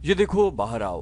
یہ دیکھو باہر آؤ،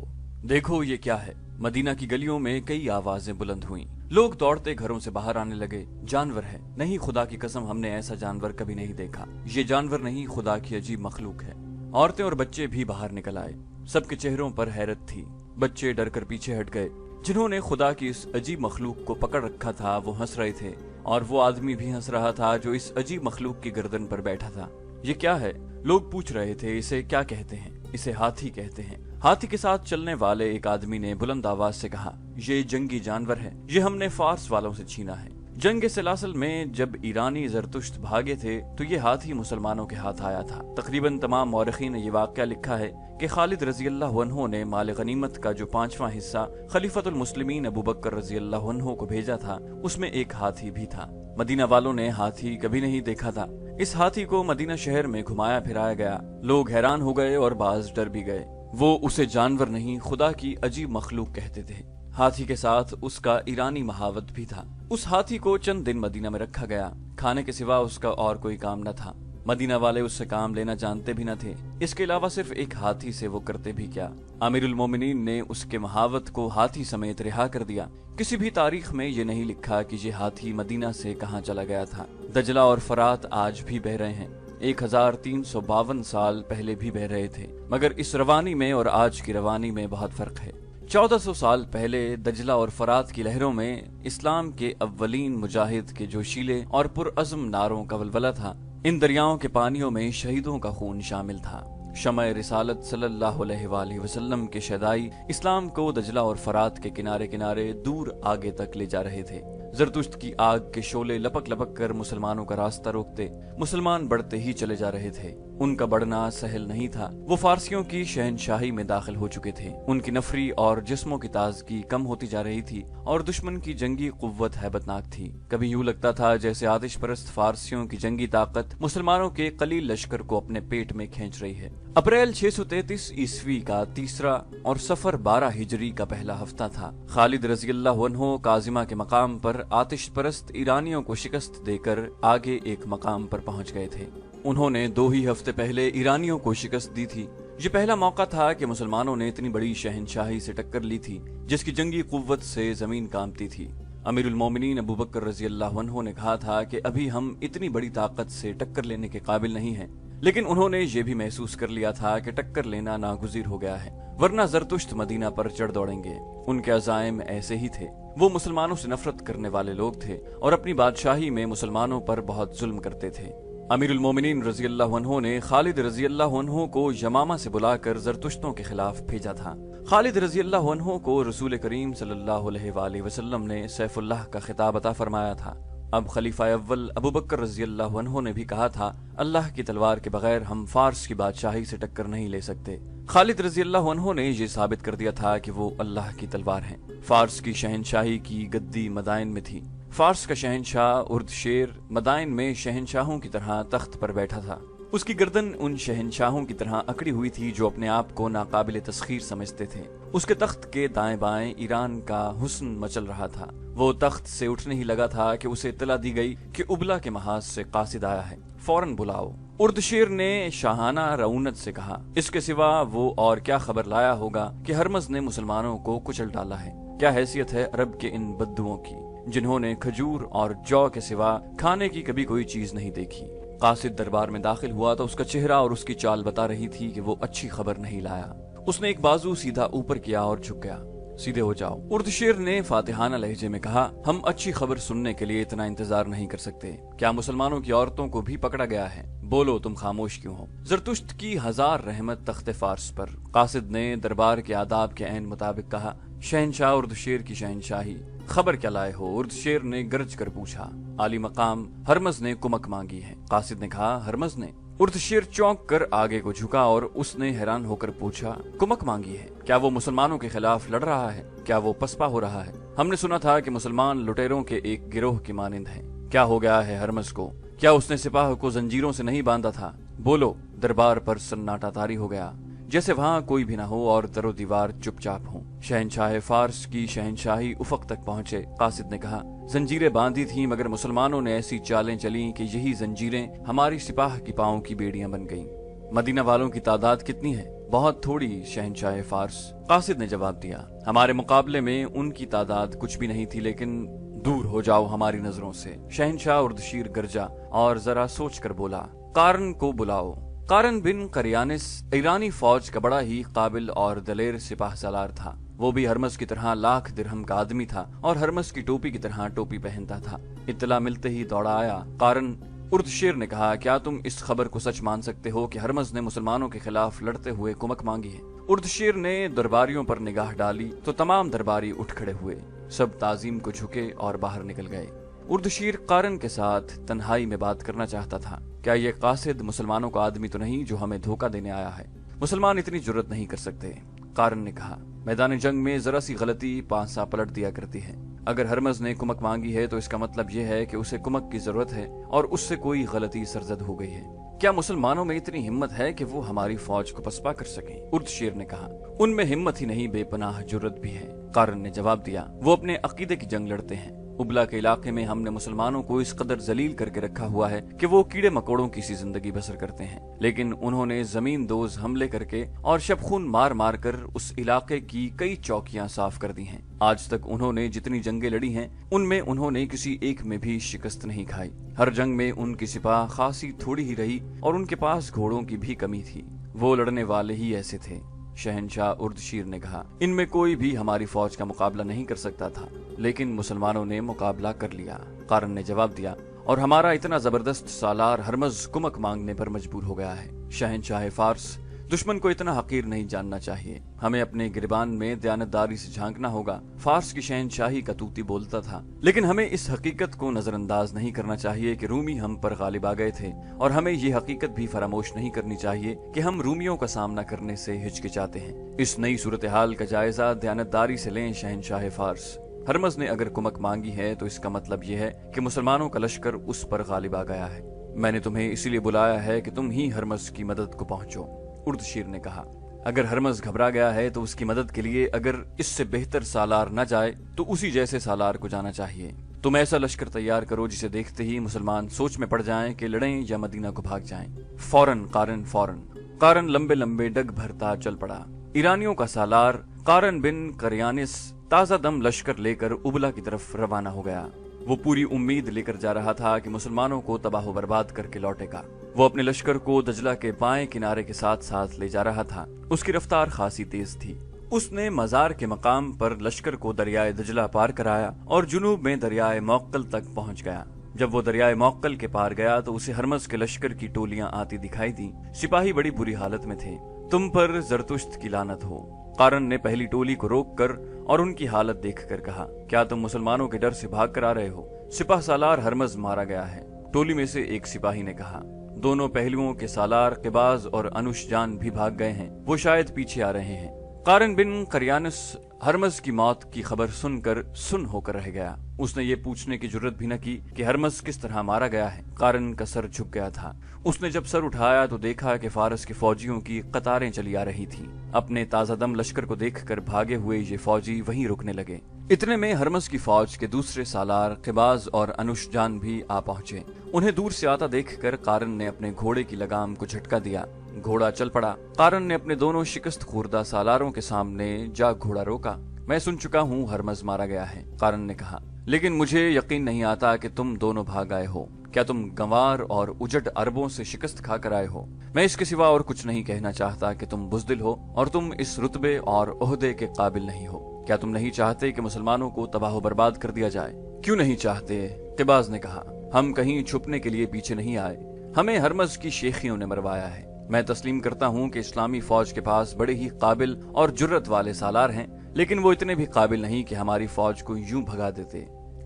دیکھو یہ کیا ہے۔ مدینہ کی گلیوں میں کئی آوازیں بلند ہوئیں، لوگ دوڑتے گھروں سے باہر آنے لگے۔ جانور ہے؟ نہیں، خدا کی قسم ہم نے ایسا جانور کبھی نہیں دیکھا۔ یہ جانور نہیں، خدا کی عجیب مخلوق ہے۔ عورتیں اور بچے بھی باہر نکل آئے، سب کے چہروں پر حیرت تھی۔ بچے ڈر کر پیچھے ہٹ گئے۔ جنہوں نے خدا کی اس عجیب مخلوق کو پکڑ رکھا تھا وہ ہنس رہے تھے، اور وہ آدمی بھی ہنس رہا تھا جو اس عجیب مخلوق کی گردن پر بیٹھا تھا۔ یہ کیا ہے؟ لوگ پوچھ رہے تھے۔ اسے کیا کہتے ہیں؟ اسے ہاتھی کہتے ہیں۔ ہاتھی کے ساتھ چلنے والے ایک آدمی نے بلند آواز سے کہا، یہ جنگی جانور ہے، یہ ہم نے فارس والوں سے چھینا ہے۔ جنگ سلاسل میں جب ایرانی زرتشت بھاگے تھے تو یہ ہاتھی مسلمانوں کے ہاتھ آیا تھا۔ تقریباً تمام مورخین نے یہ واقعہ لکھا ہے کہ خالد رضی اللہ عنہ نے مال غنیمت کا جو 5واں حصہ خلیفۃ المسلمین ابو بکر رضی اللہ عنہ کو بھیجا تھا، اس میں ایک ہاتھی بھی تھا۔ مدینہ والوں نے ہاتھی کبھی نہیں دیکھا تھا۔ اس ہاتھی کو مدینہ شہر میں گھمایا پھرایا گیا، لوگ حیران ہو گئے اور بعض ڈر بھی گئے۔ وہ اسے جانور نہیں، خدا کی عجیب مخلوق کہتے تھے۔ ہاتھی کے ساتھ اس کا ایرانی محاوت بھی تھا۔ اس ہاتھی کو چند دن مدینہ میں رکھا گیا، کھانے کے سوا اس کا اور کوئی کام نہ تھا۔ مدینہ والے اس سے کام لینا جانتے بھی نہ تھے، اس کے علاوہ صرف ایک ہاتھی سے وہ کرتے بھی کیا۔ امیر المومنین نے اس کے محاوت کو ہاتھی سمیت رہا کر دیا۔ کسی بھی تاریخ میں یہ نہیں لکھا کہ یہ ہاتھی مدینہ سے کہاں چلا گیا تھا۔ دجلہ اور فرات آج بھی بہہ رہے ہیں، 1352 سال پہلے بھی بہہ رہے تھے، مگر اس روانی میں اور آج کی روانی میں بہت فرق ہے۔ 1400 سال پہلے دجلہ اور فرات کی لہروں میں اسلام کے اولین مجاہد کے جوشیلے اور پرعزم نعروں کا ولولہ تھا۔ ان دریاؤں کے پانیوں میں شہیدوں کا خون شامل تھا۔ شمع رسالت صلی اللہ علیہ وآلہ وسلم کے شہدائی اسلام کو دجلہ اور فرات کے کنارے کنارے دور آگے تک لے جا رہے تھے۔ زرتشت کی آگ کے شعلے لپک لپک کر مسلمانوں کا راستہ روکتے، مسلمان بڑھتے ہی چلے جا رہے تھے۔ ان کا بڑھنا سہل نہیں تھا۔ وہ فارسیوں کی شہنشاہی میں داخل ہو چکے تھے۔ ان کی نفری اور جسموں کی تازگی کم ہوتی جا رہی تھی اور دشمن کی جنگی قوت ہیبتناک تھی۔ کبھی یوں لگتا تھا جیسے آتش پرست فارسیوں کی جنگی طاقت مسلمانوں کے قلیل لشکر کو اپنے پیٹ میں کھینچ رہی ہے۔ اپریل 633 عیسوی کا تیسرا اور صفر 12 ہجری کا پہلا ہفتہ تھا۔ خالد رضی اللہ عنہ کاظمہ کے مقام پر آتش پرست ایرانیوں کو شکست دے کر آگے ایک مقام پر پہنچ گئے تھے۔ انہوں نے 2 ہی ہفتے پہلے ایرانیوں کو شکست دی تھی۔ یہ پہلا موقع تھا کہ مسلمانوں نے اتنی بڑی شہنشاہی سے ٹکر لی تھی جس کی جنگی قوت سے زمین کانپتی تھی۔ امیر المومنین ابو بکر رضی اللہ عنہ نے کہا تھا کہ ابھی ہم اتنی بڑی طاقت سے ٹکر لینے کے قابل نہیں ہیں، لیکن انہوں نے یہ بھی محسوس کر لیا تھا کہ ٹکر لینا ناگزیر ہو گیا ہے، ورنہ زرتشت مدینہ پر چڑھ دوڑیں گے۔ ان کے عزائم ایسے ہی تھے۔ وہ مسلمانوں سے نفرت کرنے والے لوگ تھے اور اپنی بادشاہی میں مسلمانوں پر بہت ظلم کرتے تھے۔ امیر المومنین رضی اللہ عنہ نے خالد رضی اللہ عنہ کو یمامہ سے بلا کر زرتشتوں کے خلاف بھیجا تھا۔ خالد رضی اللہ عنہ کو رسول کریم صلی اللہ علیہ وآلہ وسلم نے سیف اللہ کا خطاب عطا فرمایا تھا۔ اب خلیفہ اول ابو بکر رضی اللہ عنہ نے بھی کہا تھا، اللہ کی تلوار کے بغیر ہم فارس کی بادشاہی سے ٹکر نہیں لے سکتے۔ خالد رضی اللہ عنہ نے یہ ثابت کر دیا تھا کہ وہ اللہ کی تلوار ہیں۔ فارس کی شہنشاہی کی گدی مدائن میں تھی۔ فارس کا شہنشاہ اردشیر مدائن میں شہنشاہوں کی طرح تخت پر بیٹھا تھا۔ اس کی گردن ان شہنشاہوں کی طرح اکڑی ہوئی تھی جو اپنے آپ کو ناقابل تسخیر سمجھتے تھے۔ اس کے تخت کے دائیں بائیں ایران کا حسن مچل رہا تھا۔ وہ تخت سے اٹھنے ہی لگا تھا کہ اسے اطلاع دی گئی کہ ابلا کے محاذ سے قاصد آیا ہے، فوراً بلاؤ۔ اردشیر نے شاہانہ رعونت سے کہا، اس کے سوا وہ اور کیا خبر لایا ہوگا کہ ہرمز نے مسلمانوں کو کچل ڈالا ہے؟ کیا حیثیت ہے عرب کے ان بدوؤں کی جنہوں نے کھجور اور جو کے سوا کھانے کی کبھی کوئی چیز نہیں دیکھی۔ قاصد دربار میں داخل ہوا تو اس کا چہرہ اور اس کی چال بتا رہی تھی کہ وہ اچھی خبر نہیں لایا۔ اس نے ایک بازو سیدھا اوپر کیا اور جھک گیا۔ سیدھے ہو جاؤ، اردشیر نے فاتحانہ لہجے میں کہا، ہم اچھی خبر سننے کے لیے اتنا انتظار نہیں کر سکتے۔ کیا مسلمانوں کی عورتوں کو بھی پکڑا گیا ہے؟ بولو، تم خاموش کیوں ہو؟ زرتشت کی ہزار رحمت تخت فارس پر۔ قاصد نے دربار کے آداب کے عین مطابق کہا، شہنشاہ اردشیر کی شہنشاہی، خبر کیا لائے ہو؟ اردشیر نے گرج کر پوچھا۔ عالی مقام ہرمز نے کمک مانگی ہے۔ قاصد نے کہا، ہرمز نے؟ اردشیر چونک کر آگے کو جھکا اور اس نے حیران ہو کر پوچھا، کمک مانگی ہے؟ کیا وہ مسلمانوں کے خلاف لڑ رہا ہے؟ کیا وہ پسپا ہو رہا ہے؟ ہم نے سنا تھا کہ مسلمان لٹیروں کے ایک گروہ کی مانند ہیں۔ کیا ہو گیا ہے ہرمز کو؟ کیا اس نے سپاہ کو زنجیروں سے نہیں باندھا تھا؟ بولو۔ دربار پر سناٹا طاری ہو گیا، جیسے وہاں کوئی بھی نہ ہو اور در و دیوار چپ چاپ ہوں۔ شہنشاہ فارس کی شہنشاہی افق تک پہنچے۔ قاصد نے کہا، زنجیریں باندھی تھیں مگر مسلمانوں نے ایسی چالیں چلیں کہ یہی زنجیریں ہماری سپاہ کی پاؤں کی بیڑیاں بن گئیں۔ مدینہ والوں کی تعداد کتنی ہے؟ बहुत थोड़ी शहंशाह फारस। कासिद ने जवाब दिया, हमारे मुकाबले में उनकी तादाद कुछ भी नहीं थी, लेकिन दूर हो जाओ हमारी नजरों से। शहंशाह उर्दशीर गरजा और जरा सोच कर बोला, कारन को बुलाओ। कारन बिन करियानिस ईरानी फौज का बड़ा ही काबिल और दलेर सिपाह सालार था। वो भी हरमस की तरह लाख दिरहम का आदमी था और हरमस की टोपी की तरह टोपी पहनता था। इत्तला मिलते ही दौड़ा आया। कारन उर्दशीर ने कहा, क्या तुम इस खबर को सच मान सकते हो कि हरमस ने मुसलमानों के खिलाफ लड़ते हुए कुमक मांगी है? उर्दशीर ने दरबारियों पर निगाह डाली तो तमाम दरबारी उठ खड़े हुए। सब ताजीम को झुके और बाहर निकल गए। उर्दशीर कारन के साथ तन्हाई में बात करना चाहता था। क्या ये कासिद मुसलमानों का आदमी तो नहीं जो हमें धोखा देने आया है? मुसलमान इतनी जुर्रत नहीं कर सकते। कारन ने कहा, मैदान जंग में जरा सी गलती पांसा पलट दिया करती है। अगर हरमज ने कुमक मांगी है तो इसका मतलब यह है कि उसे कुमक की जरूरत है और उससे कोई गलती सरजद हो गई है। क्या मुसलमानों में इतनी हिम्मत है कि वो हमारी फौज को पसपा कर सकें? उर्दशीर ने कहा, उनमें हिम्मत ही नहीं बेपनाह जुर्रत भी है। कारन ने जवाब दिया, वो अपने अकीदे की जंग लड़ते हैं। उबला के इलाके में हमने मुसलमानों को इस कदर जलील करके रखा हुआ है कि वो कीड़े मकोड़ों की सी जिंदगी बसर करते हैं, लेकिन उन्होंने जमीन दोज हमले करके और शबखून मार मार कर उस इलाके की कई चौकियां साफ कर दी हैं। आज तक उन्होंने जितनी जंगें लड़ी हैं उनमें उन्होंने किसी एक में भी शिकस्त नहीं खाई। हर जंग में उनकी सिपाह खासी थोड़ी ही रही और उनके पास घोड़ों की भी कमी थी। वो लड़ने वाले ही ऐसे थे। शहंशाह उर्दशीर ने कहा, इनमें कोई भी हमारी फौज का मुकाबला नहीं कर सकता था, लेकिन मुसलमानों ने मुकाबला कर लिया। कारन ने जवाब दिया, और हमारा इतना जबरदस्त सालार हरमज कुमक मांगने पर मजबूर हो गया है। शहंशाह फारस, दुश्मन को इतना हकीर नहीं जानना चाहिए। हमें अपने गिरबान में दयानतदारी से झांकना होगा। फारस की शहंशाही का तूती बोलता था, लेकिन हमें इस हकीकत को नजरअंदाज नहीं करना चाहिए कि रूमी हम पर गालिब आ गए थे, और हमें ये हकीकत भी फरामोश नहीं करनी चाहिए कि हम रूमियों का सामना करने से हिचकिचाते हैं। इस नई सूरत हाल का जायजा दयानतदारी से लें शहंशाह फारस। हरमज ने अगर कुमक मांगी है तो इसका मतलब यह है कि मुसलमानों का लश्कर उस पर गालिब आ गया है। मैंने तुम्हें इसीलिए बुलाया है कि तुम ही हरमज की मदद को पहुंचो। उर्दशीर ने कहा, अगर हरमज घबरा गया है तो उसकी मदद के लिए अगर इससे बेहतर सालार न जाए तो उसी जैसे सालार को जाना चाहिए। तुम ऐसा लश्कर तैयार करो जिसे देखते ही मुसलमान सोच में पड़ जाएं कि लड़ें या मदीना को भाग जाएं। फौरन कारन, फौरन। कारन लंबे लंबे डग भरता चल पड़ा। ईरानियों का सालार कारन बिन करियानिस ताजा दम लश्कर लेकर उबला की तरफ रवाना हो गया। वो पूरी उम्मीद लेकर जा रहा था कि मुसलमानों को तबाह बर्बाद करके लौटेगा। वो अपने लश्कर को दजला के बाएं किनारे के साथ साथ ले जा रहा था। उसकी रफ्तार खासी तेज थी। उसने मजार के मकाम पर लश्कर को दरियाए दजला पार कराया और जुनूब में दरियाए मौक्कल तक पहुंच गया। जब वो दरियाए मौक्कल के पार गया तो उसे हरमज के लश्कर की टोलियां आती दिखाई दी। सिपाही बड़ी बुरी हालत में थे। तुम पर जरतुश्त की लानत हो। कारन ने पहली टोली को रोक कर और उनकी हालत देखकर कहा, क्या तुम मुसलमानों के डर से भाग कर आ रहे हो? सिपाह सालार हरमज मारा गया है। टोली में से एक सिपाही ने कहा, दोनों पहलुओं के सालार किबाज और अनुशजान भी भाग गए हैं, वो शायद पीछे आ रहे हैं। कारन बिन करियानिस हरमज की मौत की खबर सुनकर सुन होकर रह गया। उसने ये पूछने की जुर्रत भी न की कि हरमज किस तरह मारा गया है। कारन का सर झुक गया था। उसने जब सर उठाया तो देखा कि फारस के फौजियों की कतारें चली आ रही थीं। अपने ताजादम लश्कर को देखकर भागे हुए ये फौजी वहीं रुकने लगे। इतने में हरमज की फौज के दूसरे सालार किबाज और अनुशजान भी आ पहुंचे। उन्हें दूर से आता देखकर कारन ने अपने घोड़े की लगाम को झटका दिया। घोड़ा चल पड़ा। कारन ने अपने दोनों शिकस्त खुर्दा सालारों के सामने जा घोड़ा रोका। मैं सुन चुका हूँ हरमज मारा गया है, कारन ने कहा, लेकिन मुझे यकीन नहीं आता कि तुम दोनों भाग आए हो। क्या तुम गंवार और उजड़ अरबों से शिकस्त खाकर आए हो? मैं इसके सिवा और कुछ नहीं कहना चाहता कि तुम बुज़दिल हो और तुम इस रुतबे और ओहदे के काबिल नहीं हो। क्या तुम नहीं चाहते कि मुसलमानों को तबाह बर्बाद कर दिया जाए? क्यों नहीं चाहते? किबाज ने कहा, हम कहीं छुपने के लिए पीछे नहीं आए। हमें हरमज की शेखियों ने मरवाया है। मैं तस्लीम करता हूँ कि इस्लामी फौज के पास बड़े ही काबिल और जुर्रत वाले सालार हैं, लेकिन वो इतने भी काबिल नहीं कि हमारी फौज को यूं भगा देते।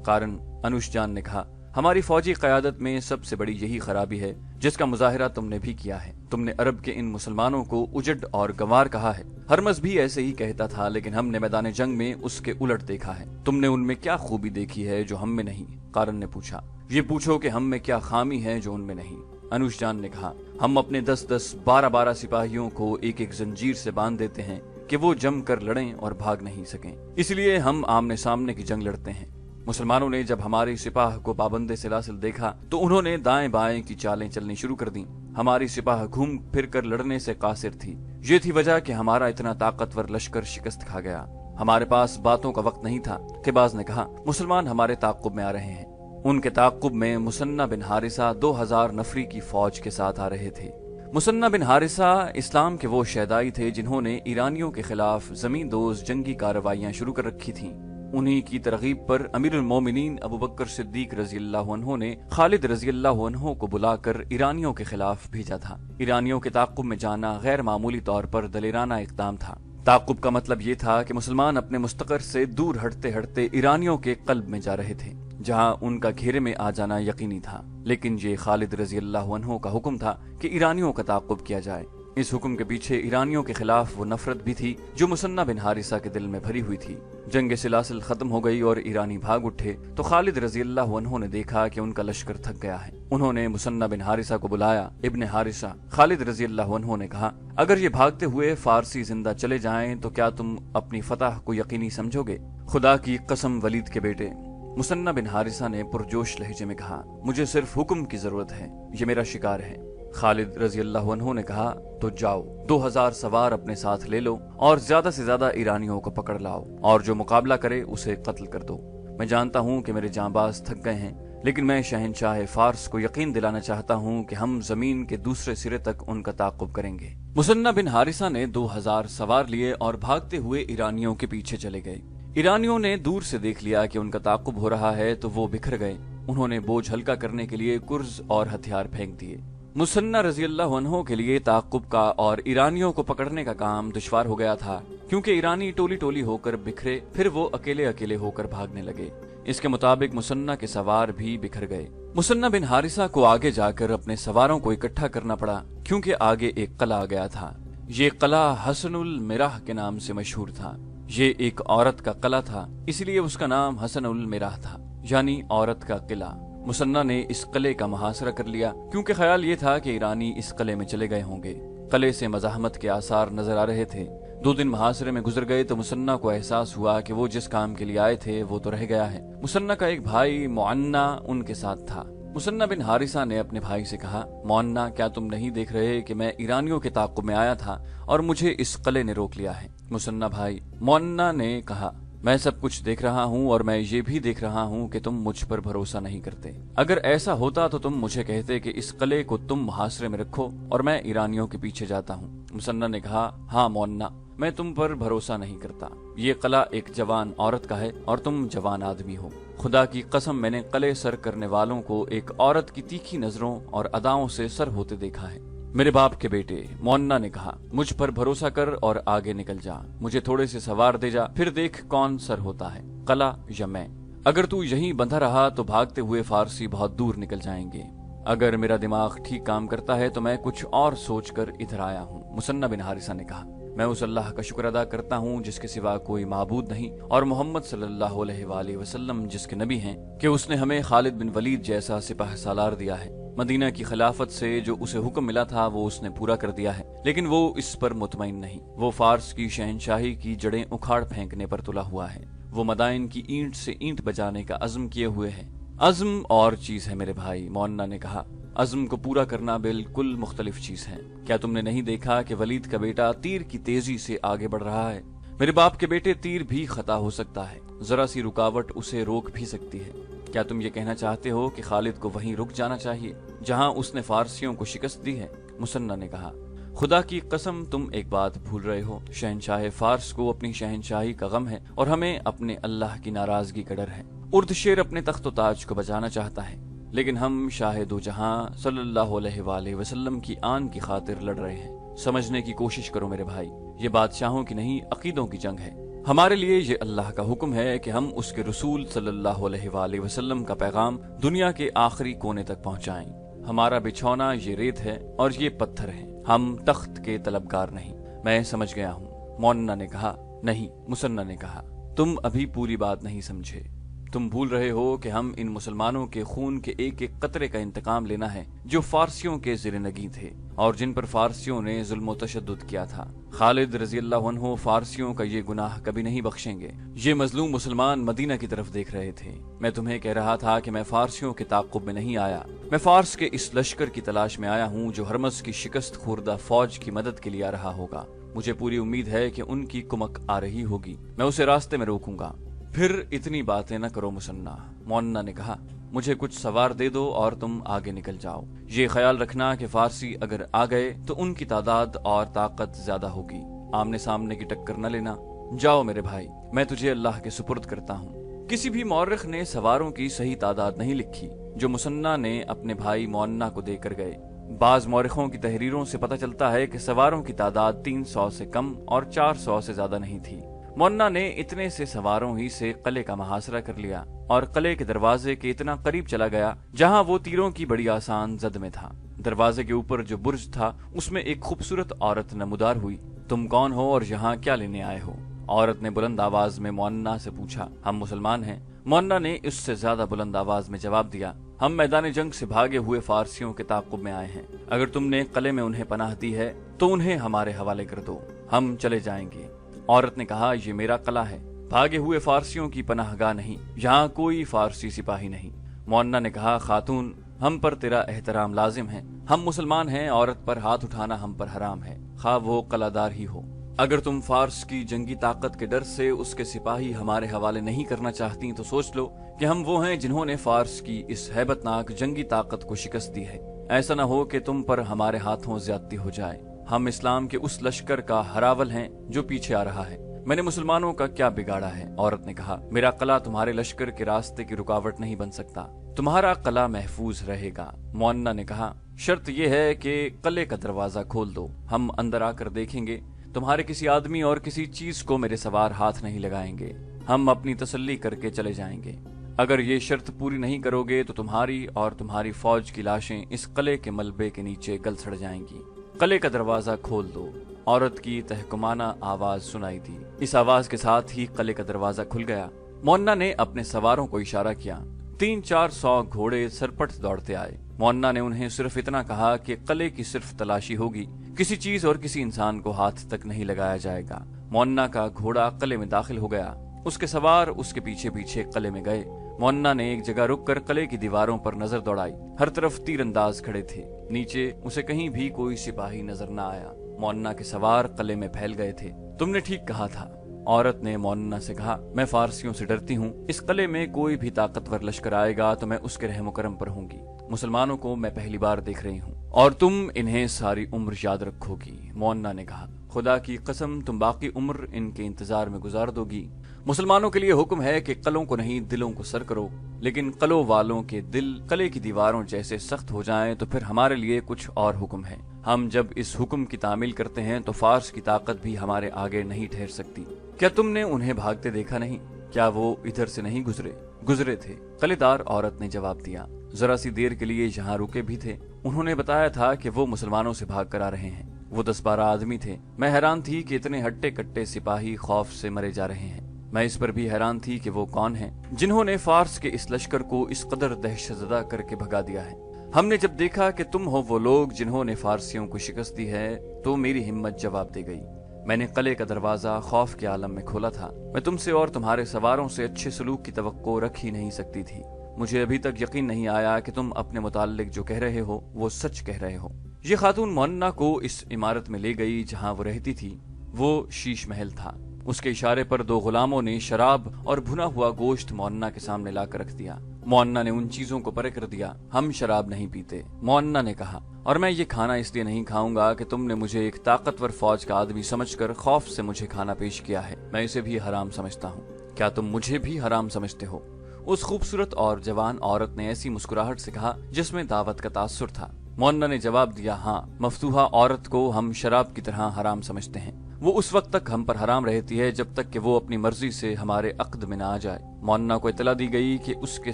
कारन अनुशजान ने कहा, हमारी फौजी क़यादत में सबसे बड़ी यही खराबी है जिसका मुजाहिरा तुमने भी किया है। तुमने अरब के इन मुसलमानों को उजड़ और गंवार कहा है। हरमज भी ऐसे ही कहता था, लेकिन हमने मैदान जंग में उसके उलट देखा है। तुमने उनमें क्या खूबी देखी है जो हम में नहीं? कारन ने पूछा, ये पूछो कि हम में क्या खामी है जो उनमें नहीं। अनुशजान ने कहा, हम अपने 10-10, 12-12 सिपाहियों को एक एक जंजीर से बांध देते हैं कि वो जम कर लड़ें और भाग नहीं सकें। इसलिए हम आमने सामने की जंग लड़ते हैं। मुसलमानों ने जब हमारी सिपाह को पाबंदे सिलासिल देखा तो उन्होंने दाएं बाएं की चालें चलनी शुरू कर दी। हमारी सिपाह घूम फिर कर लड़ने से कासिर थी। ये थी वजह कि हमारा इतना ताकतवर लश्कर शिकस्त खा गया। हमारे पास बातों का वक्त नहीं था। किबाज ने कहा, मुसलमान हमारे ताक़ुब में आ रहे हैं। उनके ताक़ुब में मुसन्ना बिन हारिसा 2000 नफरी की फौज के साथ आ रहे थे। मुसन्ना बिन हारिसा इस्लाम के वो शहदाई थे जिन्होंने ईरानियों के खिलाफ जमीन दोज जंगी कार्रवाइयां शुरू कर रखी थीं। उन्हीं की तरगीब पर अमीरुल मोमिनीन अबू बकर सिद्दीक रज़ियल्लाहु अन्हु ने खालिद रज़ियल्लाहु अन्हु को बुलाकर ईरानियों के खिलाफ भेजा था। ईरानियों के ताक़ुब में जाना गैर मामूली तौर पर दलेराना इक़दाम था। ताक़ुब का मतलब ये था कि मुसलमान अपने मुस्तक़र से दूर हटते हटते ईरानियों के क़ल्ब में जा रहे थे, जहां उनका घेरे में आ जाना यकीनी था। लेकिन ये खालिद रज़ियल्लाहु अन्हु का हुक्म था कि ईरानियों का ताक़ुब किया जाए। इस हुक्म के पीछे ईरानियों के खिलाफ वो नफरत भी थी जो मुसन्ना बिन हारिसा के दिल में भरी हुई थी। जंग सिलासिल खत्म हो गई और ईरानी भाग उठे तो खालिद रज़ियल्लाहु अन्हु ने देखा कि उनका लश्कर थक गया है। उन्होंने मुसन्ना बिन हारिसा को बुलाया। इब्ने हारिसा, खालिद रज़ियल्लाहु अन्हु ने कहा, अगर ये भागते हुए फारसी जिंदा चले जाएं तो क्या तुम अपनी फतह को यकीनी समझोगे? खुदा की कसम वलीद के बेटे, मुसन्ना बिन हारिसा ने पुरजोश लहजे में कहा, मुझे सिर्फ हुक्म की जरूरत है, ये मेरा शिकार है। खालिद रज़ियल्लाहु अन्हु ने कहा, तो जाओ 2000 सवार अपने साथ ले लो और ज्यादा से ज्यादा ईरानियों को पकड़ लाओ और जो मुकाबला करे उसे कत्ल कर दो। मैं जानता हूँ कि मेरे जांबाज थक गए हैं, लेकिन मैं शहंशाह फारस को यकीन दिलाना चाहता हूँ कि हम जमीन के दूसरे सिरे तक उनका ताक़ुब करेंगे। मुसन्ना बिन हारिसा ने 2000 सवार लिए और भागते हुए ईरानियों के पीछे चले गए। ईरानियों ने दूर से देख लिया कि उनका ताक़ुब हो रहा है तो वो बिखर गए। उन्होंने बोझ हल्का करने के लिए कुर्ज और हथियार फेंक दिए। मुसन्ना रज़ियल्लाहु अन्हु के लिए ताक़ुब का और ईरानियों को पकड़ने का काम दुश्वार हो गया था, क्योंकि ईरानी टोली टोली होकर बिखरे, फिर वो अकेले अकेले होकर भागने लगे। इसके मुताबिक मुसन्ना के सवार भी बिखर गए। मुसन्ना बिन हारिसा को आगे जाकर अपने सवारों को इकट्ठा करना पड़ा, क्योंकि आगे एक कला आ गया था। ये कला हसनुल मिराह के नाम से मशहूर था। ये एक औरत का कला था, इसलिए उसका नाम हसनुल मिराह था, यानी औरत का किला। मुसन्ना ने इस किले का मुहासरा कर लिया, क्योंकि ख्याल ये था कि ईरानी इस किले में चले गए होंगे। किले से मज़ाहमत के आसार नजर आ रहे थे। 2 दिन मुहासरे में गुजर गए तो मुसन्ना को एहसास हुआ कि वो जिस काम के लिए आए थे वो तो रह गया है। मुसन्ना का एक भाई मुअन्ना उनके साथ था। मुसन्ना बिन हारिसा ने अपने भाई से कहा, मुअन्ना, क्या तुम नहीं देख रहे कि मैं ईरानियों के ताक़ुब में आया था और मुझे इस किले ने रोक लिया है? मुसन्ना भाई, मुअन्ना ने कहा, मैं सब कुछ देख रहा हूँ और मैं ये भी देख रहा हूँ कि तुम मुझ पर भरोसा नहीं करते। अगर ऐसा होता तो तुम मुझे कहते कि इस किले को तुम मुहासरे में रखो और मैं ईरानियों के पीछे जाता हूँ। मुसन्ना ने कहा, हाँ मुअन्ना, मैं तुम पर भरोसा नहीं करता। ये किला एक जवान औरत का है और तुम जवान आदमी हो। खुदा की कसम, मैंने किले सर करने वालों को एक औरत की तीखी नजरों और अदाओं से सर होते देखा है। मेरे बाप के बेटे, मुअन्ना ने कहा, मुझ पर भरोसा कर और आगे निकल जा। मुझे थोड़े से सवार दे जा, फिर देख कौन सर होता है, किला या मैं। अगर तू यहीं बंधा रहा तो भागते हुए फारसी बहुत दूर निकल जाएंगे। अगर मेरा दिमाग ठीक काम करता है तो मैं कुछ और सोचकर इधर आया हूँ। मुसन्ना बिन हारिसा ने कहा, मैं उस अल्लाह का शुक्र अदा करता हूँ जिसके सिवा कोई माबूद नहीं, और मोहम्मद सल्लल्लाहु अलैहि वसल्लम जिसके नबी हैं, कि उसने हमें खालिद बिन वलीद जैसा सिपाह सालार दिया है। मदीना की खिलाफत से जो उसे हुक्म मिला था वो उसने पूरा कर दिया है, लेकिन वो इस पर मुतमईन नहीं। वो फारस की शहनशाही की जड़ें उखाड़ फेंकने पर तुला हुआ है। वो मदाइन की ईंट से ईंट बजाने का अज़्म किए हुए है। अज़्म और चीज है मेरे भाई, मुअन्ना ने कहा। अज़्म को पूरा करना बिल्कुल मुख्तलिफ चीज है। क्या तुमने नहीं देखा कि वलीद का बेटा तीर की तेजी से आगे बढ़ रहा है? मेरे बाप के बेटे, तीर भी खता हो सकता है, जरा सी रुकावट उसे रोक भी सकती है। क्या तुम ये कहना चाहते हो कि खालिद को वहीं रुक जाना चाहिए जहां उसने फारसियों को शिकस्त दी है? मुसन्ना ने कहा, खुदा की कसम, तुम एक बात भूल रहे हो। शहनशाह फारस को अपनी शहनशाही का गम है और हमें अपने अल्लाह की नाराजगी का डर है। उर्द शेर अपने तख्त ताज को बचाना चाहता है, लेकिन हम शाह दो जहां सल्लल्लाहु अलैहि वसल्लम की आन की खातिर लड़ रहे हैं। समझने की कोशिश करो मेरे भाई, ये बादशाहों की नहीं अकीदों की जंग है। हमारे लिए ये अल्लाह का हुक्म है कि हम उसके रसूल सल्लल्लाहु अलैहि वसल्लम का पैगाम दुनिया के आखिरी कोने तक पहुंचाएं। हमारा बिछौना ये रेत है और ये पत्थर है, हम तख्त के तलबगार नहीं। मैं समझ गया हूँ, मुअन्ना ने कहा। नहीं, मुसन्ना ने कहा, तुम अभी पूरी बात नहीं समझे। तुम भूल रहे हो कि हम इन मुसलमानों के खून के एक एक कतरे का इंतकाम लेना है जो फारसियों के ज़ेरे नगी थे और जिन पर फारसियों ने जुल्म व तशद्दुद किया था। खालिद रजी अल्लाह अन्हु फारसियों का ये गुनाह कभी नहीं बख्शेंगे। ये मजलूम मुसलमान मदीना की तरफ देख रहे थे। मैं तुम्हें कह रहा था कि मैं फारसियों के ताक़ुब में नहीं आया, मैं फारस के इस लश्कर की तलाश में आया हूँ जो हरमस की शिकस्त खुर्दा फौज की मदद के लिए आ रहा होगा। मुझे पूरी उम्मीद है कि उनकी कुमक आ रही होगी, मैं उसे रास्ते में रोकूंगा। फिर इतनी बातें न करो मुसन्ना, मोन्ना ने कहा। मुझे कुछ सवार दे दो और तुम आगे निकल जाओ। ये ख्याल रखना कि फारसी अगर आ गए तो उनकी तादाद और ताकत ज्यादा होगी, आमने सामने की टक्कर न लेना। जाओ मेरे भाई, मैं तुझे अल्लाह के सुपुर्द करता हूँ। किसी भी मौरख ने सवारों की सही तादाद नहीं लिखी जो मुसन्ना ने अपने भाई मोन्ना को देकर गए। बाज मौरखों की तहरीरों से पता चलता है कि सवारों की तादाद 300 से कम और 400 से ज्यादा नहीं थी। मोन्ना ने इतने से सवारों ही से किले का मुहासरा कर लिया और किले के दरवाजे के इतना करीब चला गया जहां वो तीरों की बड़ी आसान जद में था। दरवाजे के ऊपर जो बुर्ज था उसमें एक खूबसूरत औरत नमूदार हुई। तुम कौन हो और यहाँ क्या लेने आए हो? औरत ने बुलंद आवाज में मोन्ना से पूछा। हम मुसलमान हैं। मोन्ना ने इससे ज्यादा बुलंद आवाज में जवाब दिया। हम मैदान जंग से भागे हुए फारसियों के ताक़ुब में आए हैं। अगर तुमने किले में उन्हें पनाह दी है तो उन्हें हमारे हवाले कर दो, हम चले जाएंगे। औरत ने कहा, ये मेरा किला है, भागे हुए फारसियों की पनाहगाह नहीं, यहाँ कोई फारसी सिपाही नहीं। मोन्ना ने कहा, खातून हम पर तेरा एहतराम लाजिम है, हम मुसलमान हैं, औरत पर हाथ उठाना हम पर हराम है, खा वो कलादार ही हो। अगर तुम फारस की जंगी ताकत के डर से उसके सिपाही हमारे हवाले नहीं करना चाहती तो सोच लो कि हम वो हैं जिन्होंने फारस की इस हैबतनाक जंगी ताकत को शिकस्त दी है। ऐसा न हो कि तुम पर हमारे हाथों ज्यादती हो जाए। हम इस्लाम के उस लश्कर का हरावल हैं जो पीछे आ रहा है। मैंने मुसलमानों का क्या बिगाड़ा है? औरत ने कहा, मेरा किला तुम्हारे लश्कर के रास्ते की रुकावट नहीं बन सकता, तुम्हारा किला महफूज रहेगा। मोन्ना ने कहा, शर्त यह है कि किले का दरवाजा खोल दो, हम अंदर आकर देखेंगे। तुम्हारे किसी आदमी और किसी चीज को मेरे सवार हाथ नहीं लगाएंगे, हम अपनी तसल्ली करके चले जाएंगे। अगर ये शर्त पूरी नहीं करोगे तो तुम्हारी और तुम्हारी फौज की लाशें इस किले के मलबे के नीचे गल सड़ जाएंगी। किले का दरवाजा खोल दो। औरत की तहकुमाना आवाज सुनाई दी। इस आवाज के साथ ही किले का दरवाजा खुल गया। मोन्ना ने अपने सवारों को इशारा किया। 300-400 घोड़े सरपट दौड़ते आए। मोन्ना ने उन्हें सिर्फ इतना कहा कि किले की सिर्फ तलाशी होगी, किसी चीज और किसी इंसान को हाथ तक नहीं लगाया जाएगा। मोन्ना का घोड़ा किले में दाखिल हो गया, उसके सवार उसके पीछे पीछे किले में गए। मोन्ना ने एक जगह रुककर किले की दीवारों पर नजर दौड़ाई। हर तरफ तीरंदाज खड़े थे, नीचे उसे कहीं भी कोई सिपाही नजर न आया। मोन्ना के सवार किले में फैल गए थे। तुमने ठीक कहा था, औरत ने मोन्ना से कहा, मैं फारसियों से डरती हूँ। इस किले में कोई भी ताकतवर लश्कर आएगा तो मैं उसके रहम करम पर होंगी। मुसलमानों को मैं पहली बार देख रही हूँ और तुम इन्हें सारी उम्र याद रखोगी। मोन्ना ने कहा, खुदा की कसम तुम बाकी उम्र इनके इंतजार में गुजार दोगी। मुसलमानों के लिए हुक्म है कि किलों को नहीं दिलों को सर करो, लेकिन किलों वालों के दिल किले की दीवारों जैसे सख्त हो जाएं तो फिर हमारे लिए कुछ और हुक्म है। हम जब इस हुक्म की तामील करते हैं तो फारस की ताकत भी हमारे आगे नहीं ठहर सकती। क्या तुमने उन्हें भागते देखा नहीं? क्या वो इधर से नहीं गुजरे थे? किलेदार औरत ने जवाब दिया। जरा सी देर के लिए यहाँ रुके भी थे। उन्होंने बताया था कि वो मुसलमानों से भाग कर आ रहे हैं। वो 10-12 आदमी थे। मैं हैरान थी कि इतने हट्टे कट्टे सिपाही खौफ से मरे जा रहे हैं। मैं इस पर भी हैरान थी कि वो कौन हैं जिन्होंने फारस के इस लश्कर को इस कदर दहशतज़दा करके भगा दिया है। हमने जब देखा कि तुम हो वो लोग जिन्होंने फारसियों को शिकस्त दी है तो मेरी हिम्मत जवाब दे गई। मैंने किले का दरवाजा खौफ के आलम में खोला था। मैं तुमसे और तुम्हारे सवारों से अच्छे सलूक की तवक्को रख ही नहीं सकती थी। मुझे अभी तक यकीन नहीं आया कि तुम अपने मुताल्लिक जो कह रहे हो वो सच कह रहे हो। ये खातून मोन्ना को इस इमारत में ले गई जहाँ वो रहती थी। वो शीश महल था। उसके इशारे पर 2 गुलामों ने शराब और भुना हुआ गोश्त मोन्ना के सामने लाकर रख दिया। मोन्ना ने उन चीजों को परे कर दिया। हम शराब नहीं पीते, मोन्ना ने कहा, और मैं ये खाना इसलिए नहीं खाऊंगा कि तुमने मुझे एक ताकतवर फौज का आदमी समझकर खौफ से मुझे खाना पेश किया है। मैं इसे भी हराम समझता हूँ। क्या तुम मुझे भी हराम समझते हो? उस खूबसूरत और जवान औरत ने ऐसी मुस्कुराहट से कहा जिसमें दावत का तासुर था। मोन्ना ने जवाब दिया, हाँ, मफ्तूहा औरत को हम शराब की तरह हराम समझते हैं। वो उस वक्त तक हम पर हराम रहती है जब तक कि वो अपनी मर्जी से हमारे अक्द में न आ जाए। मोन्ना को इतला दी गई कि उसके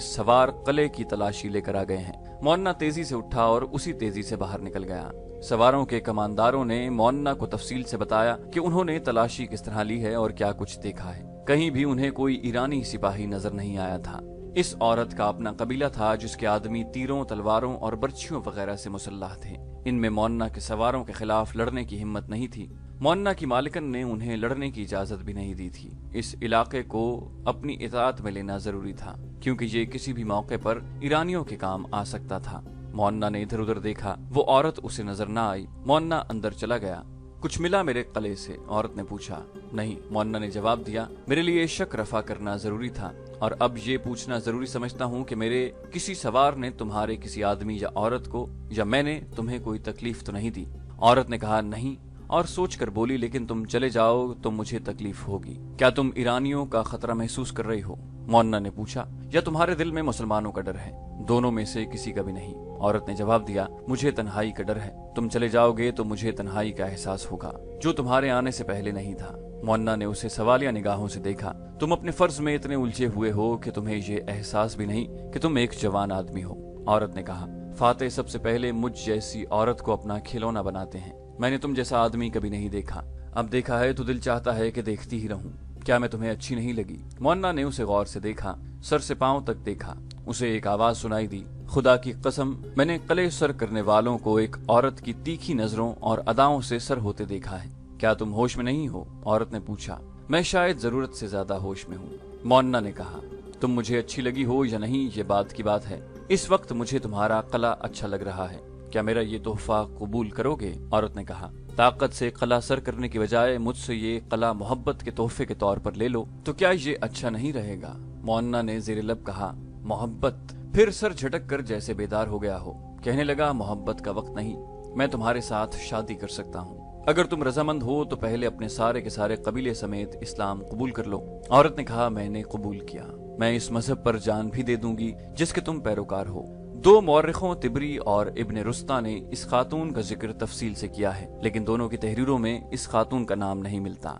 सवार किले की तलाशी लेकर आ गए हैं। मोन्ना तेजी से उठा और उसी तेजी से बाहर निकल गया। सवारों के कमानदारों ने मोन्ना को तफसील से बताया कि उन्होंने तलाशी किस तरह ली है और क्या कुछ देखा है। कहीं भी उन्हें कोई ईरानी सिपाही नजर नहीं आया था। इस औरत का अपना कबीला था जिसके आदमी तीरों, तलवारों और बर्छियों वगैरह से मुसल्लह थे। इनमें मोन्ना के सवारों के खिलाफ लड़ने की हिम्मत नहीं थी। मोन्ना की मालिकन ने उन्हें लड़ने की इजाजत भी नहीं दी थी। इस इलाके को अपनी इताअत में लेना जरूरी था, क्योंकि ये किसी भी मौके पर ईरानियों के काम आ सकता था। मोन्ना ने इधर उधर देखा, वो औरत उसे नजर न आई। मोन्ना अंदर चला गया। कुछ मिला मेरे कले से? औरत ने पूछा। नहीं, मोन्ना ने जवाब दिया। मेरे लिए शक रफा करना जरूरी था, और अब ये पूछना जरूरी समझता हूँ कि मेरे किसी सवार ने तुम्हारे किसी आदमी या औरत को या मैंने तुम्हें कोई तकलीफ तो नहीं दी? औरत ने कहा नहीं, और सोचकर बोली, लेकिन तुम चले जाओ तो मुझे तकलीफ होगी। क्या तुम ईरानियों का खतरा महसूस कर रही हो? मोन्ना ने पूछा। या तुम्हारे दिल में मुसलमानों का डर है? दोनों में से किसी का भी नहीं, औरत ने जवाब दिया। मुझे तन्हाई का डर है। तुम चले जाओगे तो मुझे तन्हाई का एहसास होगा, जो तुम्हारे आने से पहले नहीं था। मोन्ना ने उसे सवालिया निगाहों से देखा। तुम अपने फर्ज में इतने उलझे हुए हो कि तुम्हें ये एहसास भी नहीं कि तुम एक जवान आदमी हो। औरत ने कहा। फातेह सबसे पहले मुझ जैसी औरत को अपना खिलौना बनाते हैं। मैंने तुम जैसा आदमी कभी नहीं देखा। अब देखा है तो दिल चाहता है कि देखती ही रहूं। क्या मैं तुम्हें अच्छी नहीं लगी? मोन्ना ने उसे गौर से देखा, सर से पांव तक देखा। उसे एक आवाज सुनाई दी। खुदा की कसम, मैंने कले सर करने वालों को एक औरत की तीखी नजरों और अदाओं से सर होते देखा है। क्या तुम होश में नहीं हो? औरत ने पूछा। मैं शायद जरूरत से ज्यादा होश में हूँ, मोन्ना ने कहा। तुम मुझे अच्छी लगी हो या नहीं, ये बात की बात है। इस वक्त मुझे तुम्हारा कला अच्छा लग रहा है। क्या मेरा ये तोहफा कबूल करोगे? औरत ने कहा। ताकत से कला सर करने की बजाय मुझसे ये कला मोहब्बत के तोहफे के तौर पर ले लो तो क्या ये अच्छा नहीं रहेगा? मोन्ना ने ज़ेरे लब कहा। मोहब्बत? फिर सर झटक कर जैसे बेदार हो गया हो। कहने लगा, मोहब्बत का वक्त नहीं, मैं तुम्हारे साथ शादी कर सकता हूँ। अगर तुम रजामंद हो तो पहले अपने सारे के सारे कबीले समेत इस्लाम कबूल कर लो। औरत ने कहा। मैंने कबूल किया। मैं इस मजहब पर जान भी दे दूंगी जिसके तुम पैरोकार हो। दो मौर्रिखों तिबरी और इब्ने रुस्ता ने इस खातून का जिक्र तफसील से किया है, लेकिन दोनों की तहरीरों में इस खातून का नाम नहीं मिलता।